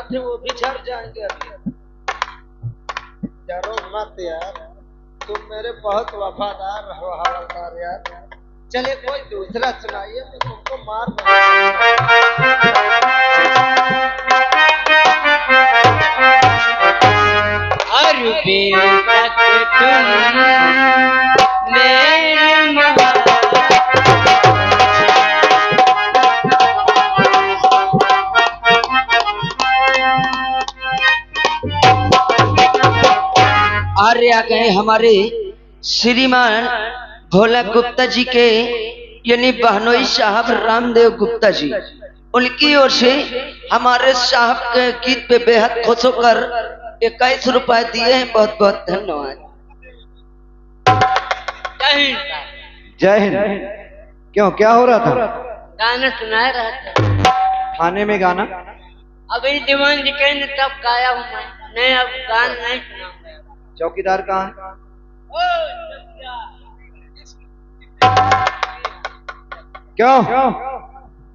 थे वो भी झड़ जाएंगे अभी। डरो मत यार, तुम मेरे बहुत वफादार हो हवलदार यार। चलिए कोई दूसरा सुनाइए, मैं तुमको मार हर बेल तक तुम मेरे आर्या गए हमारे श्रीमान भोला गुप्ता जी के यानी बहनोई साहब रामदेव गुप्ता जी, उनकी ओर से हमारे साहब के गीत पे बेहद खुश होकर 21 रुपए दिए हैं। बहुत बहुत धन्यवाद। जय हिंद। क्यों, क्या हो रहा था? गाना सुना रहा था थाने में गाना। अभी दीवान जी के ने तब गाया हूँ मैं अब गाना नहीं सुनाऊंगा। चौकीदार कहाँ है? क्यों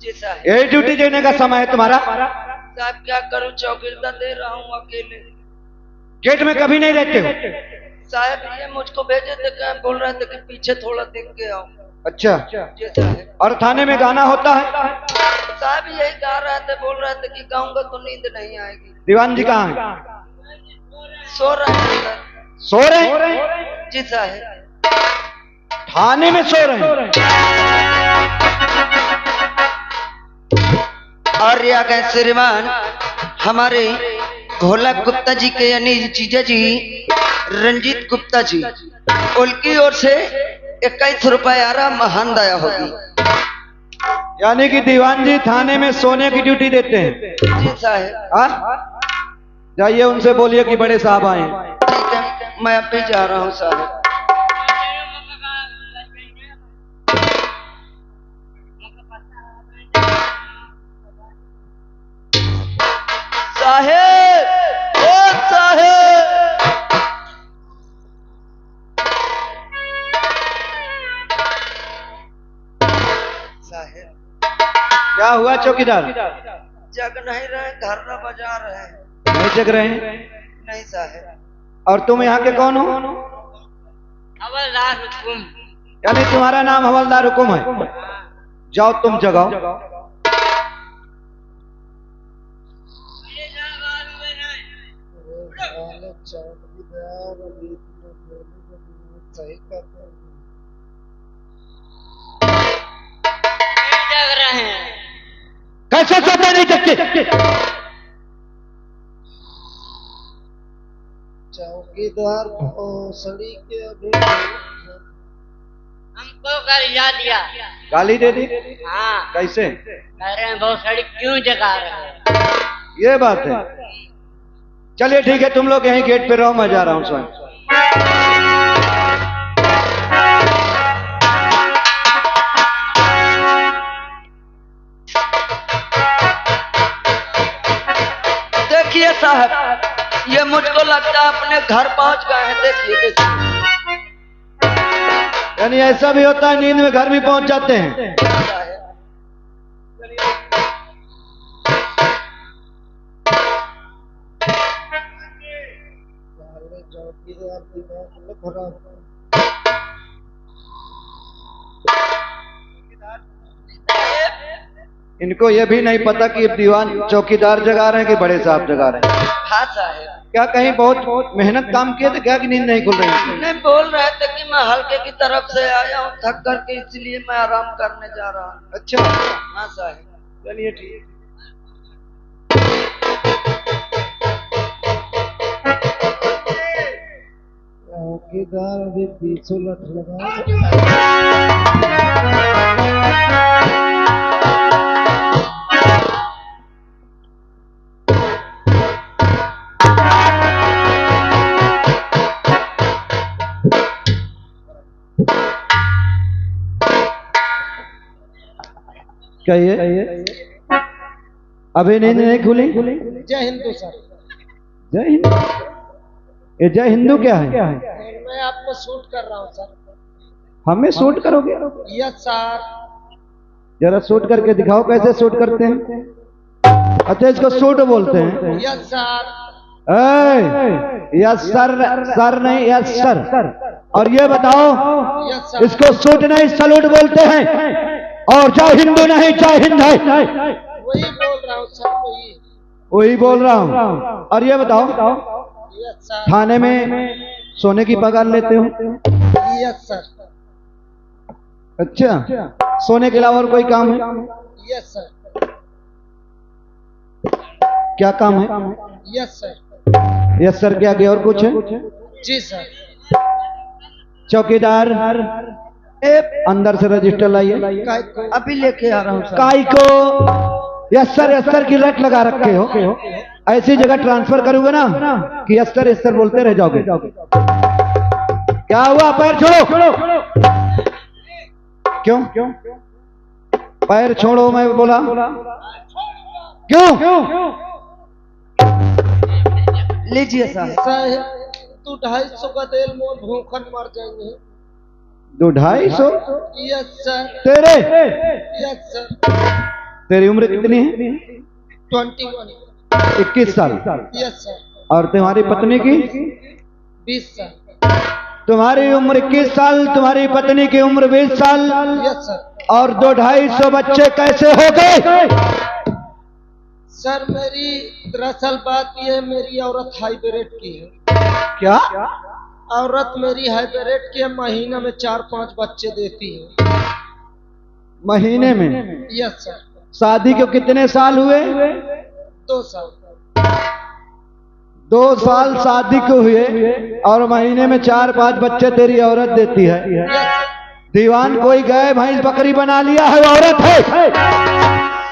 जी साहब, यही ड्यूटी देने का समय है तुम्हारा? साहब क्या करूं, चौकीदार दे रहा हूँ अकेले। गेट में कभी नहीं रहते हो? साहब ये मुझको भेजे थे, क्या बोल रहे थे कि पीछे थोड़ा देख के आओ। अच्छा, जी साहब। और थाने में गाना होता है? साहब यही गा रहे थे, बोल रहे थे कि गाऊंगा तो नींद नहीं आएगी। दीवान जी कहाँ है? सो रहे हैं। सो रहे हैं? जी साहब। थाने में सो रहे हैं? और यहाँ गए श्रीमान हमारे भोला गुप्ता जी के यानी जीजा जी रंजीत गुप्ता जी, उनकी ओर से 21 रुपए आ रहा महान दया होगी। यानी कि दीवान जी थाने में सोने की ड्यूटी देते हैं? जी साहब। जाइए उनसे बोलिए कि बड़े साहब आए। ठीक है, मैं अब भी जा रहा हूँ साहब। साहेब, ओ साहेब। साहेब क्या हुआ चौकीदार? जग नहीं रहे, धरना बजा रहे हैं। नहीं जग रहे हैं? नहीं साहेब। और तुम यहाँ के कौन हो? हवलदार हुकुम। यानी तुम्हारा नाम हवलदार हुकुम है? जाओ तुम जगाओ। सही करते जग रहे हैं। कैसे सोते नहीं जगते? चौकीदार भोसड़ी के अभी हमको गाली दिया। गाली दे दी? हाँ, कैसे? कह रहे हैं भोसड़ी क्यों जगा रहे हैं। ये बात है। चलिए ठीक है, तुम लोग यहीं गेट पे रहो, मैं जा रहा हूँ स्वयं। देखिए साहब, ये मुझको लगता है अपने घर पहुंच गए हैं। देखिए देखिए। यानी ऐसा भी होता है, नींद में घर भी पहुंच जाते हैं? चौकीदार दिमाग खराब। इनको ये भी नहीं पता कि दीवान चौकीदार जगा रहे हैं कि बड़े साहब जगा रहे हैं। हाँ साहब। क्या कहीं बहुत मेहनत काम किए थे क्या कि नींद नहीं खुल रही थी? नहीं, बोल रहे थे कि मैं हल्के की तरफ से आया हूँ थक करके, इसलिए मैं आराम करने जा रहा हूँ। अच्छा, हाँ साहब। चलिए ठीक। चौकीदार अभी 20 लठ लगा। कहिए, अभी नींद नहीं खुली? जय हिंदू सर। जय हिंद? ये जय हिंदू क्या है? मैं आपको शूट कर रहा हूँ सर। हमें शूट करोगे? Yes sir. जरा शूट करके दिखाओ कैसे शूट करते हैं। अच्छा, इसको सूट बोलते हैं। Yes sir. Yes sir, sir नहीं, यस सर। और ये बताओ, यस सर। इसको सूट नहीं सलूट बोलते हैं, और जय हिंदू नहीं जय हिंद है। वही बोल रहा हूँ सर, वही बोल रहा हूँ। और ये बताओ, यस सर। थाने में सोने की पगार लेते हो? Yes sir. अच्छा, सोने के अलावा और कोई काम है? Yes sir. क्या काम है? Yes sir. यस सर क्या गया, और कुछ है? जी सर। चौकीदार, अंदर से रजिस्टर लाइए। अभी लेके आ रहा हूँ। काई को यस सर की रट लगा रखे हो? ऐसी जगह ट्रांसफर करूंगा ना कि यस सर बोलते रह जाओगे। क्या हुआ? पैर छोड़ो। क्यों पैर छोड़ो, मैं बोला क्यों? लीजिए साहब। साहब, तू 250 का तेल मोल भूखन मर जाएंगे। 200-250? Yes sir. तेरे? Yes sir. तेरी उम्र कितनी है? 21। 21 साल। Yes sir. और तुम्हारी पत्नी की? 20 साल। तुम्हारी उम्र 21 साल, तुम्हारी पत्नी की उम्र 20 साल। Yes sir. और 200-250 बच्चे कैसे हो गए? सर मेरी दरअसल बात यह है, मेरी औरत हाइब्रिड की है। क्या? औरत मेरी हाइब्रिड की है, महीने में 4-5 बच्चे देती है। महीने में? Yes sir. शादी को कितने साल हुए? 2 साल। 2 साल शादी को हुए और महीने में 4-5 बच्चे तेरी औरत देती है। Yes sir. दीवान कोई गाय भैंस बकरी बना लिया है, औरत है।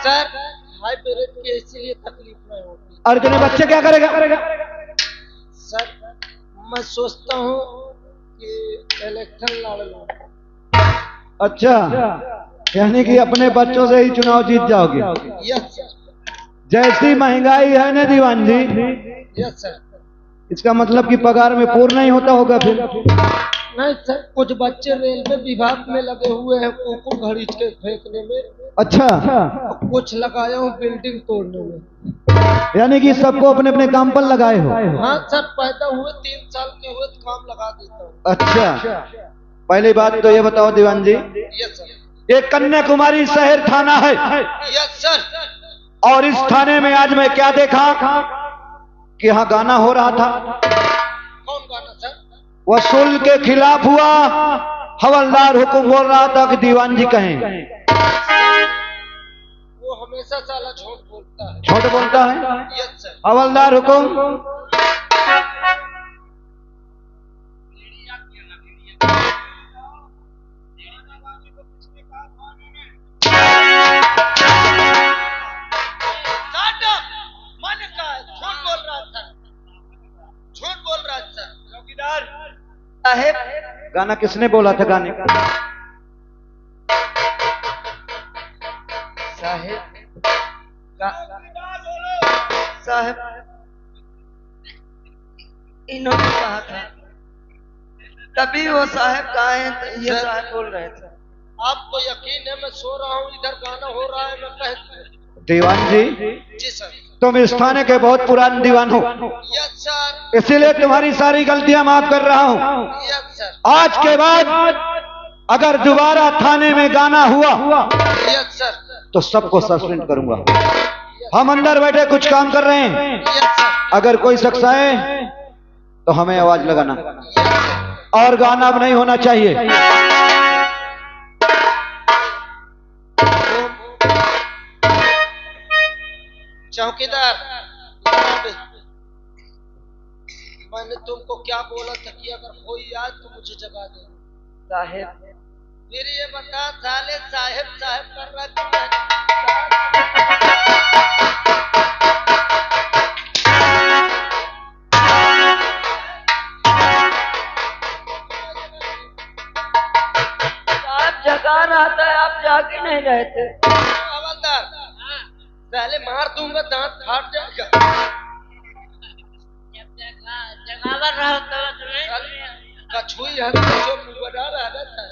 सर हाइब्रिड की इसलिए तकलीफ नहीं होती। और इतने बच्चे क्या करेगा? सर मैं सोचता हूँ कि इलेक्शन लड़ लूं। अच्छा, यानी कि अपने बच्चों से ही चुनाव जीत जाओगे? Yes sir. जैसी महंगाई है ना दीवान जी, यस सर। इसका मतलब कि पगार में पूर्ण नहीं होता होगा फिर? नहीं सर, कुछ बच्चे रेलवे विभाग में लगे हुए हैं कुकुर घड़ीच के फेंकने में। अच्छा, कुछ लगाया हूँ बिल्डिंग तोड़ने में। यानी कि सबको अपने अपने काम पर लगाए हो? हाँ सर, पैदा हुए 3 साल के हुए तो काम लगा देता हूँ। अच्छा, पहली बात तो ये बताओ दीवान जी, यस सर। ये कन्याकुमारी शहर थाना है। Yes sir. और इस थाने में आज मैं क्या देखा कि यहाँ गाना हो रहा था। कौन गाना सर? वसूल के खिलाफ हुआ। हवलदार हुकुम बोल रहा था कि दीवान जी कहें। वो हमेशा साला झूठ बोलता है। झूठ बोलता है? Yes sir. हवलदार हुकुम। साहेब, गाना किसने बोला था गाने का? साहेब, साहेब इन्होंने कहा था, तभी वो साहब कहा है तो ये साहब बोल रहे थे। आपको यकीन है मैं सो रहा हूँ, इधर गाना हो रहा है, मैं कह। दीवान जी, जी सर। तुम इस थाने के बहुत पुराने दीवान हो, यस सर। इसीलिए तुम्हारी सारी गलतियां माफ कर रहा हूँ। Yes sir. आज के बाद अगर दोबारा थाने में गाना हुआ यस सर तो सबको सस्पेंड करूंगा। हम अंदर बैठे कुछ काम कर रहे हैं, यस सर। अगर कोई शख्स आए तो हमें आवाज लगाना, और गाना अब नहीं होना चाहिए। चौकीदार, मैंने तुमको क्या बोला था कि अगर कोई आए तो मुझे जगा दे। साहेब, फिर ये बता साले साहेब साहेब कर रहा है। आप जगा रहा था, आप जागे नहीं रहे थे। हवलदार, साले मार दूंगा, दांत फाट जाएगा। जगावर रहो तो कछुई है जो बना रहा था।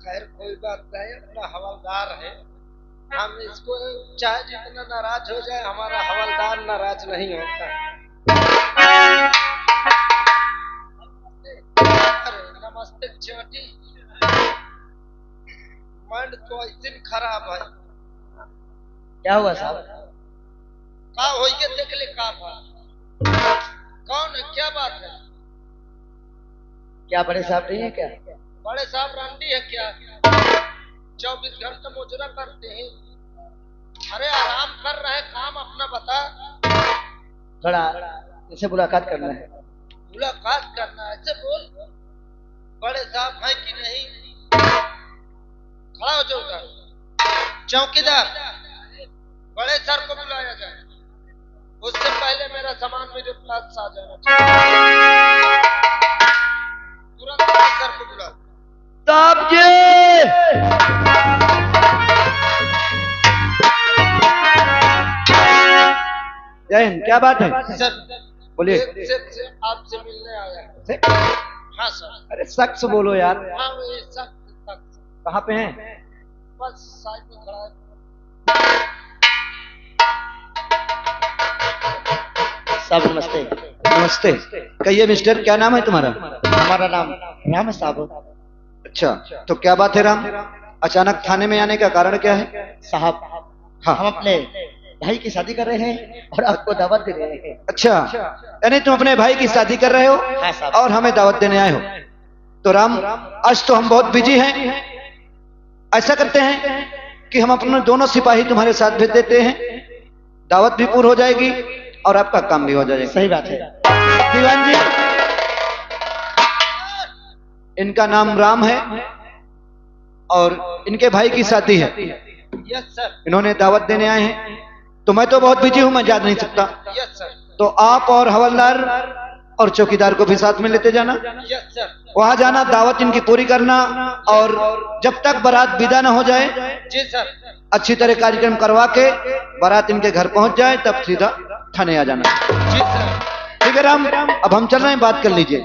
खैर कोई बात नहीं, अपना हवलदार है। हम इसको चाहे जितना नाराज हो जाए, हमारा हवलदार नाराज नहीं होता। अरे नमस्ते चाटी, मन तो ऐसे खराब है। क्या हुआ साहब? का हो के देख ले का बात, कौन है, क्या बात है? क्या बड़े साहब नहीं है क्या? बड़े साहब रांडी है क्या? 24 घंटे मुजरा करते हैं। अरे आराम कर रहे, काम अपना बता। थोड़ा इनसे मुलाकात करना है। मुलाकात करना है, ऐसे बोल। बड़े साहब हैं कि नहीं? खड़ा हो जाओ उधर। चौकीदार, बड़े सर को बुलाया जाए। उससे पहले मेरा सामान मेरे पास आ जाना चाहिए। तुरंत बड़े सर को बुला। साहब जी, जय हिंद। क्या बात है? सर बोलिए। से आपसे मिलने आया है। से? हाँ सर। अरे सख्त से बोलो यार। हाँ वही सख्त। कहाँ पे हैं? बस साइड में खड़ा है। साहब नमस्ते। नमस्ते। कहिए मिस्टर, क्या नाम है तुम्हारा? हमारा नाम राम है साहब। अच्छा, तो क्या बात है राम? अचानक थाने में आने का कारण क्या है? साहब हाँ। हम अपने भाई की शादी कर रहे हैं और आपको दावत दे रहे हैं। अच्छा, यानी तुम अपने भाई की शादी कर रहे हो हाँ साहब। और हमें दावत देने आए हो? तो राम, आज तो हम बहुत बिजी हैं। ऐसा करते हैं कि हम अपने दोनों सिपाही तुम्हारे साथ भेज देते हैं, दावत भी पूरी हो जाएगी और आपका काम भी हो जाएगा। सही बात है। दीवान जी, इनका नाम राम है और इनके भाई की शादी है। Yes sir. इन्होंने दावत देने आए हैं, तो मैं तो बहुत बिजी हूं, मैं जा नहीं सकता। Yes sir. तो आप और हवलदार और चौकीदार को भी साथ में लेते जाना। Yes sir. वहां जाना, दावत इनकी पूरी करना और जब तक बारात विदा न हो जाए, जी सर। अच्छी तरह कार्यक्रम करवा के बारात इनके घर पहुंच जाए, तब सीधा थाने आ जाना। जी सर। ठीक है राम, अब हम चल रहे हैं, बात कर लीजिए। तो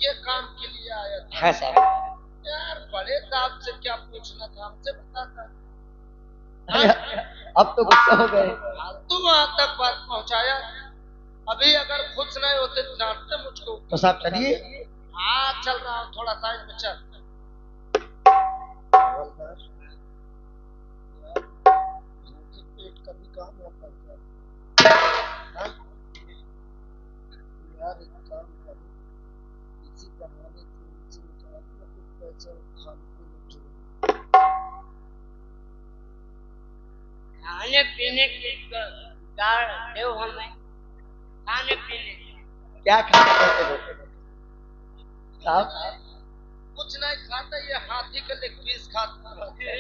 ये काम के लिए आया था? हाँ साहब। यार बड़े साहब से क्या पूछना था, हमसे बताता। अब तो गुस्सा हो गए। तू वहां तक बात पहुंचाया, अभी अगर खुश नहीं होते तो डांटते मुझको। तो साहब चलिए। हाँ चल रहा हूँ, थोड़ा साइड में चल। पेट का भी काम होता है यार, एक काम करो, इसी बहाने से निकाल के कुछ पैसा खाने पीने के। खाने पीने की गाड़ देव हमें, खाने पीने की। क्या खाना कहते हो साहब? कुछ नहीं खाता, ये हाथी के लेग पीस खाता है।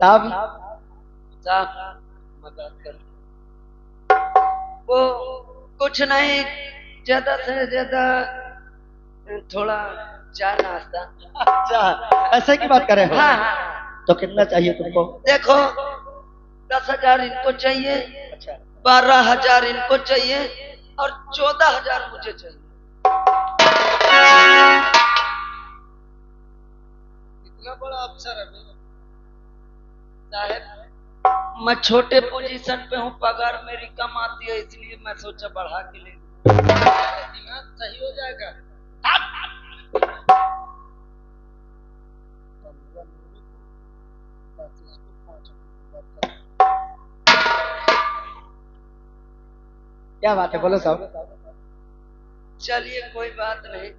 साहब साहब मदद कर। वो कुछ नहीं, ज्यादा से ज्यादा थोड़ा चाय नाश्ता। अच्छा, ऐसे की बात कर रहे हो? हाँ हाँ। तो कितना चाहिए तुमको? देखो, 10,000 इनको चाहिए, अच्छा। 12,000 इनको चाहिए और 14,000 मुझे चाहिए। इतना बड़ा अफसर है मेरा। साहब मैं छोटे पोजीशन पे हूँ, पगार मेरी कम आती है, इसलिए मैं सोचा बढ़ा के ले लूं। दिमाग सही हो जाएगा। क्या बात है, बोलो साहब। चलिए कोई बात नहीं,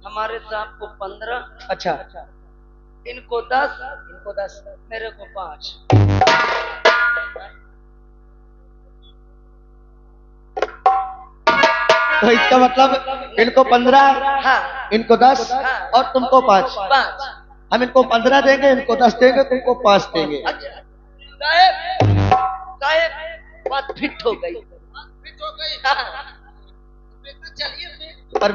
हमारे साहब को 15, अच्छा, इनको 10, इनको 10, मेरे को 5। तो इसका मतलब इनको 15, हाँ इनको 10 हाँ। और तुमको 5। 5। हम इनको 15 देंगे, इनको 10 देंगे, तुमको 5 देंगे। अच्छा साहेब, साहेब बात फिट हो गई। फिट हो गई। हाँ। बेटा चलिए फिर। पर